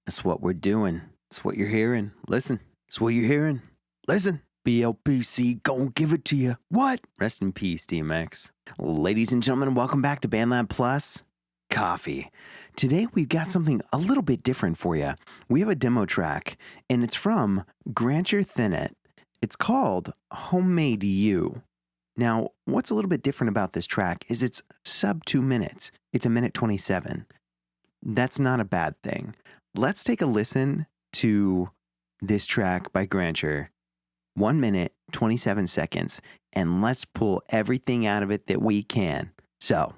That's what we're doing. That's what you're hearing. Listen. That's what you're hearing. Listen. BLPC, gon' give it to you. What? Rest in peace, DMX. Ladies and gentlemen, welcome back to BandLab Plus Coffee. Today we've got something a little bit different for you. We have a demo track, and it's from Grancher Thennet. It's called Homemade You. Now, what's a little bit different about this track is it's sub 2 minutes. It's 1:27. That's not a bad thing. Let's take a listen to this track by Grancher. 1 minute, 27 seconds, and let's pull everything out of it that we can. So,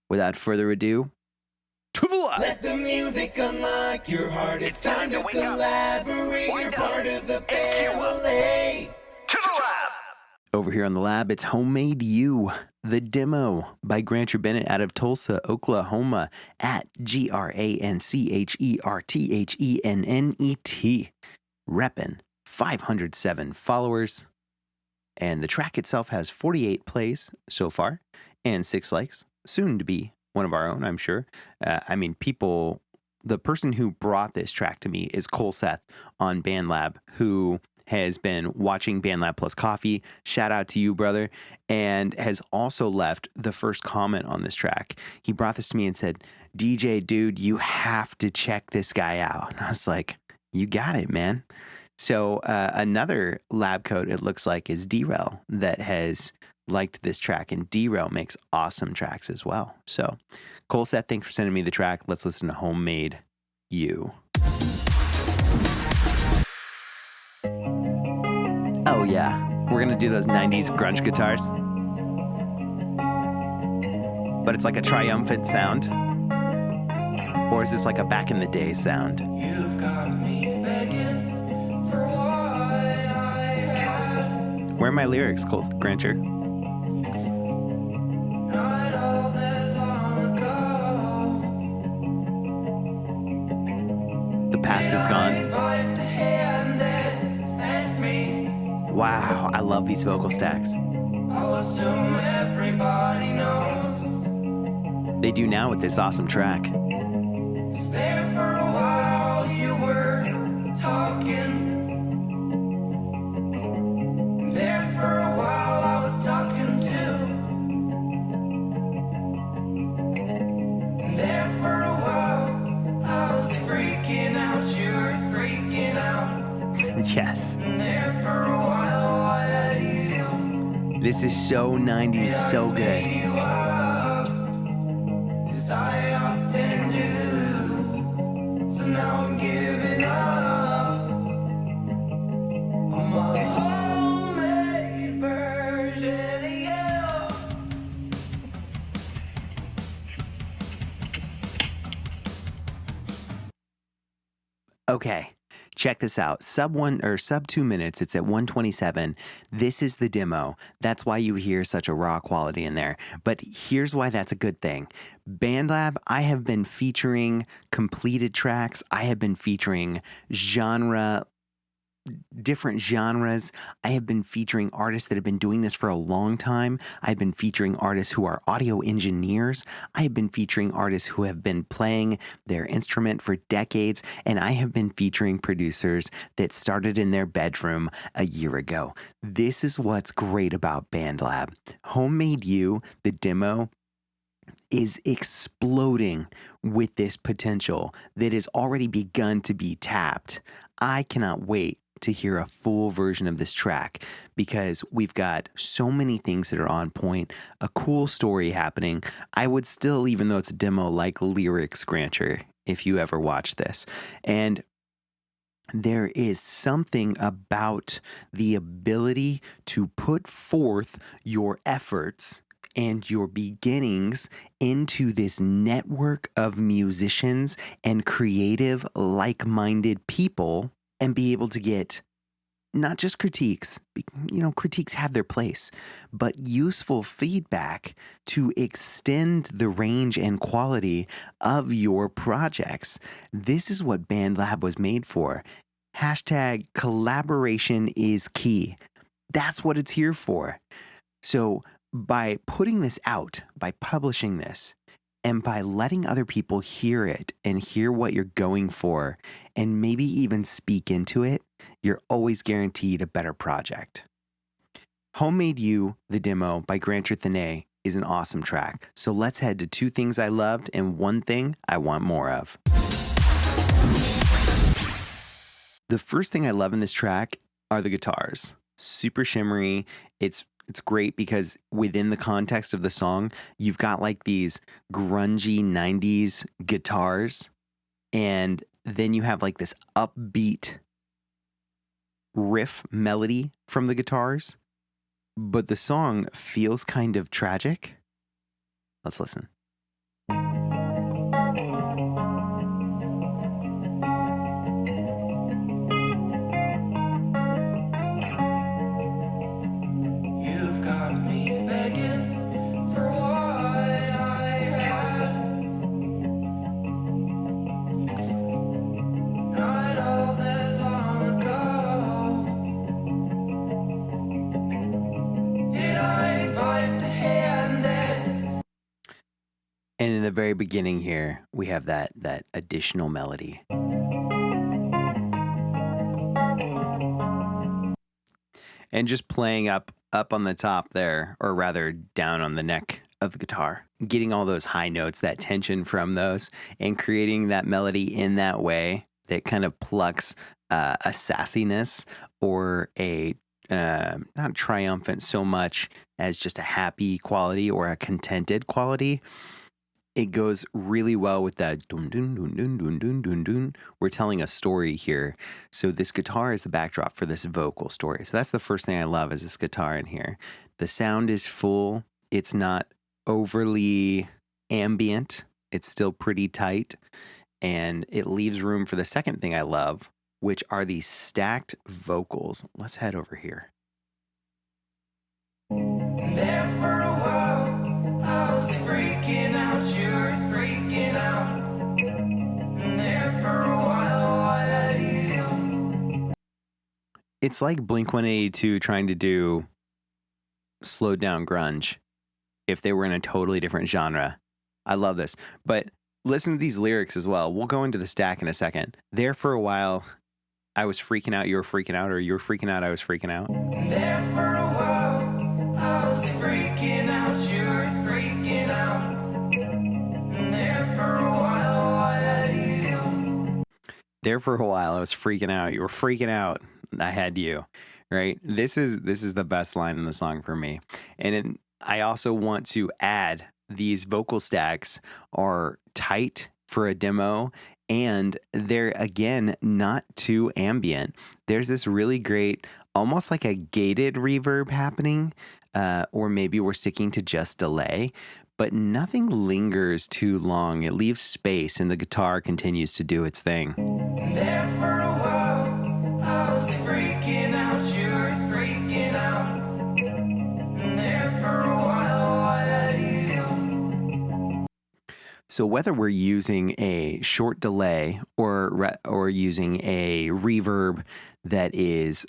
without further ado, to the lab! Let the music unlock your heart. It's time to collaborate. You're part of the family. To the lab! Over here on the lab, it's Homemade You, the demo by Grancher Bennett out of Tulsa, Oklahoma at GrancherThennet. Reppin'. 507 followers, and the track itself has 48 plays so far and 6 likes, soon to be one of our own, I'm sure. The person who brought this track to me is Cole Seth on BandLab, who has been watching BandLab Plus Coffee. Shout out to you, brother, and has also left the first comment on this track. He brought this to me and said, DJ, dude, you have to check this guy out. And I was like, you got it, man. So another lab coat, it looks like, is D-Rel that has liked this track, and D-Rel makes awesome tracks as well. So Cole Seth, thanks for sending me the track. Let's listen to Homemade You. Oh yeah, we're gonna do those 90s grunge guitars. But it's like a triumphant sound. Or is this like a back in the day sound? You've got me begging. Where are my lyrics, Cole Grancher? Not all that long ago. The past is gone. Bite the hand that fed me. Wow, I love these vocal stacks. I'll assume everybody knows. They do now with this awesome track. 'Cause there for a while you were talking. There for a while I was talking too. There for a while I was freaking out. You were freaking out. Yes. And there for a while I had you. This is so 90s, so Made good. you up, as I often do. So now I'm giving up. I'm a homemade version of you. Okay, check this out. Sub 2 minutes, it's at 1:27. This is the demo. That's why you hear such a raw quality in there. But here's why that's a good thing. BandLab, I have been featuring completed tracks. I have been featuring different genres. I have been featuring artists that have been doing this for a long time. I've been featuring artists who are audio engineers. I have been featuring artists who have been playing their instrument for decades. And I have been featuring producers that started in their bedroom a year ago. This is what's great about BandLab. Homemade You, the demo, is exploding with this potential that has already begun to be tapped. I cannot wait to hear a full version of this track because we've got so many things that are on point, a cool story happening. I would still, even though it's a demo, like lyrics, Grancher, if you ever watch this. And there is something about the ability to put forth your efforts and your beginnings into this network of musicians and creative, like-minded people and be able to get not just critiques, critiques have their place, but useful feedback to extend the range and quality of your projects. This is what BandLab was made for. Hashtag collaboration is key. That's what it's here for. So by putting this out, by publishing this, And by letting other people hear it and hear what you're going for and maybe even speak into it, you're always guaranteed a better project. Homemade You, the demo by Grancher Thennet, is an awesome track. So let's head to 2 things I loved and 1 thing I want more of. The first thing I love in this track are the guitars. Super shimmery. It's great because within the context of the song, you've got like these grungy 90s guitars, and then you have like this upbeat riff melody from the guitars, but the song feels kind of tragic. Let's listen. You've got me begging for what I had. Not all that long ago. Did I bite the hand that... And in the very beginning here, we have that additional melody. And just playing up on the top there, or rather down on the neck of the guitar, getting all those high notes, that tension from those, and creating that melody in that way that kind of plucks a sassiness or a not triumphant so much as just a happy quality or a contented quality. It goes really well with that dun dun dun dun dun dun dun dun. We're telling a story here. So this guitar is the backdrop for this vocal story. So that's the first thing I love is this guitar in here. The sound is full. It's not overly ambient. It's still pretty tight. And it leaves room for the second thing I love, which are these stacked vocals. Let's head over here. There for a while, I was freaking out, you were freaking out. There for a while, I had you. It's like Blink-182 trying to do slowed down grunge if they were in a totally different genre. I love this. But listen to these lyrics as well. We'll go into the stack in a second. There for a while, I was freaking out, you were freaking out, or you were freaking out, I was freaking out. There for a while, I was freaking out, you were freaking out. There for a while, I had you. There for a while, I was freaking out. You were freaking out. I had you. Right? This is the best line in the song for me. And I also want to add these vocal stacks are tight for a demo, and they're, again, not too ambient. There's this really great, almost like a gated reverb happening, or maybe we're sticking to just delay, but nothing lingers too long. It leaves space, and the guitar continues to do its thing. There for a while, I was freaking out, you were freaking out. There for a while, I had you. So whether we're using a short delay or using a reverb that is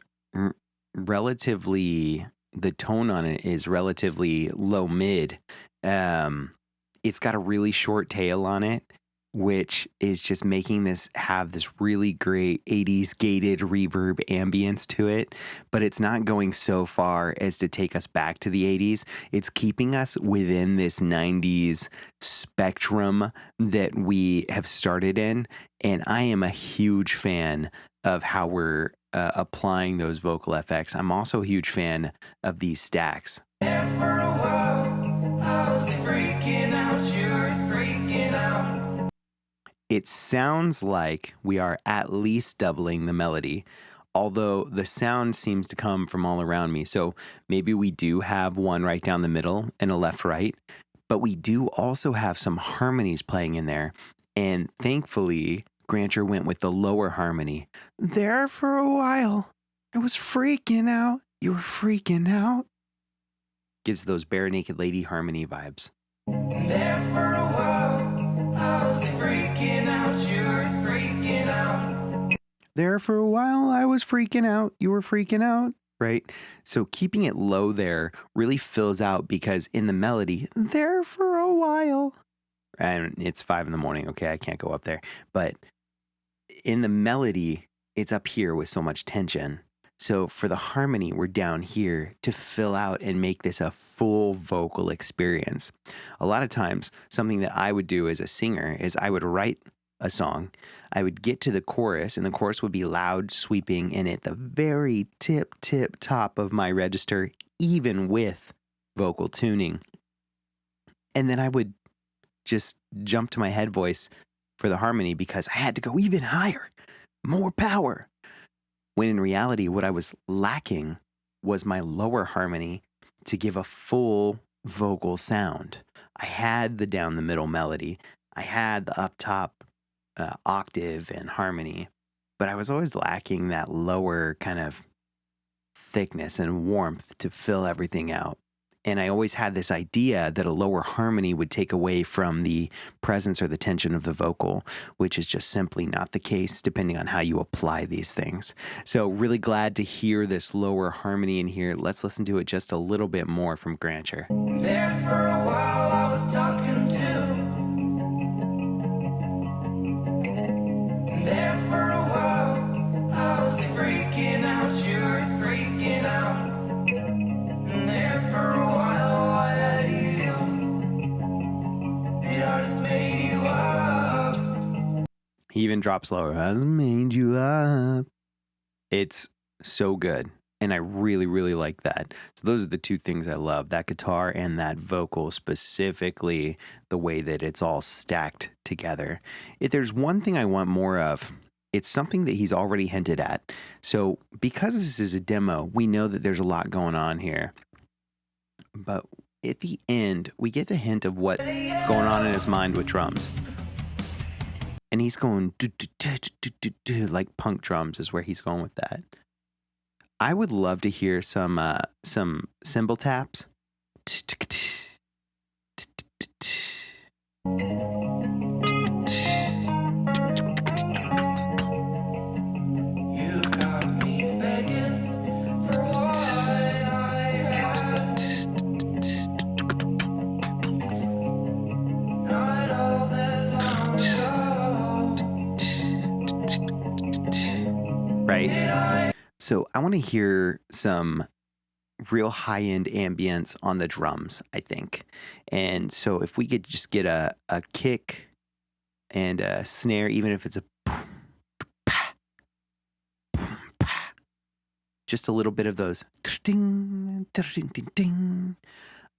relatively, the tone on it is relatively low mid, it's got a really short tail on it, which is just making this have this really great 80s gated reverb ambience to it, but it's not going so far as to take us back to the 80s. It's keeping us within this 90s spectrum that we have started in, and I am a huge fan of how we're applying those vocal effects. I'm also a huge fan of these stacks. There for a while, I was freaking out, you were freaking out. It sounds like we are at least doubling the melody, although the sound seems to come from all around me. So maybe we do have one right down the middle and a left-right, but we do also have some harmonies playing in there. And thankfully, Grancher went with the lower harmony. There for a while, I was freaking out. You were freaking out. Gives those Bare Naked Lady harmony vibes. There for a while, I was freaking out, you were freaking out. There for a while, I was freaking out. You were freaking out, right? So keeping it low there really fills out because in the melody, there for a while, and it's 5 in the morning. Okay, I can't go up there. But in the melody, it's up here with so much tension. So for the harmony, we're down here to fill out and make this a full vocal experience. A lot of times, something that I would do as a singer is I would write a song, I would get to the chorus, and the chorus would be loud, sweeping, and at the very tip top of my register, even with vocal tuning. And then I would just jump to my head voice for the harmony because I had to go even higher, more power. When in reality, what I was lacking was my lower harmony to give a full vocal sound. I had the down the middle melody, I had the up top octave and harmony, but I was always lacking that lower kind of thickness and warmth to fill everything out. And I always had this idea that a lower harmony would take away from the presence or the tension of the vocal, which is just simply not the case depending on how you apply these things. So really glad to hear this lower harmony in here. Let's listen to it just a little bit more from Grancher. There for a while I was talking to. There for a while I was freaking out. You were freaking out. There for a while I had you. The artist made you up. He even drops lower. Has made you up. It's so good. And I really, really like that. So those are the two things I love, that guitar and that vocal, specifically the way that it's all stacked together. If there's one thing I want more of, it's something that he's already hinted at. So because this is a demo, we know that there's a lot going on here. But at the end, we get the hint of what's going on in his mind with drums. And he's going like punk drums is where he's going with that. I would love to hear some cymbal taps. You got me begging for what I had. Not all that long ago. Right? So I want to hear some real high-end ambience on the drums, I think. And so if we could just get a kick and a snare, even if it's a just a little bit of those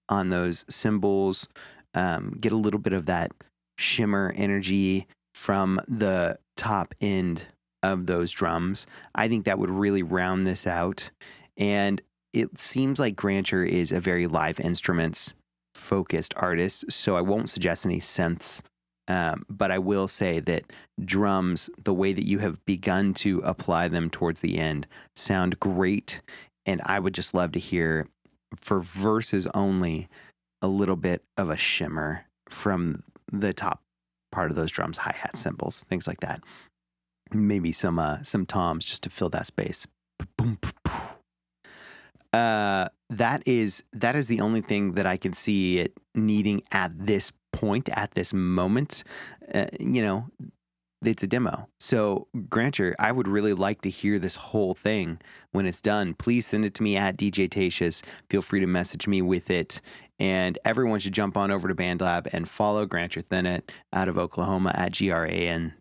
on those cymbals, get a little bit of that shimmer energy from the top end of those drums. I think that would really round this out. And it seems like Grancher is a very live instruments focused artist, so I won't suggest any synths, but I will say that drums, the way that you have begun to apply them towards the end, sound great. And I would just love to hear, for verses only, a little bit of a shimmer from the top part of those drums, hi-hat cymbals, things like that. Maybe some toms just to fill that space. That is the only thing that I can see it needing at this point, at this moment. It's a demo. So Grancher, I would really like to hear this whole thing when it's done. Please send it to me at DJTatious. Feel free to message me with it. And everyone should jump on over to BandLab and follow Grancher Thennet out of Oklahoma at GrancherThennet.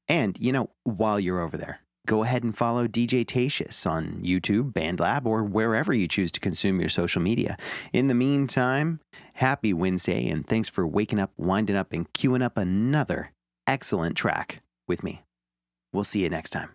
And, while you're over there, go ahead and follow DJTatious on YouTube, BandLab, or wherever you choose to consume your social media. In the meantime, happy Wednesday, and thanks for waking up, winding up, and queuing up another excellent track with me. We'll see you next time.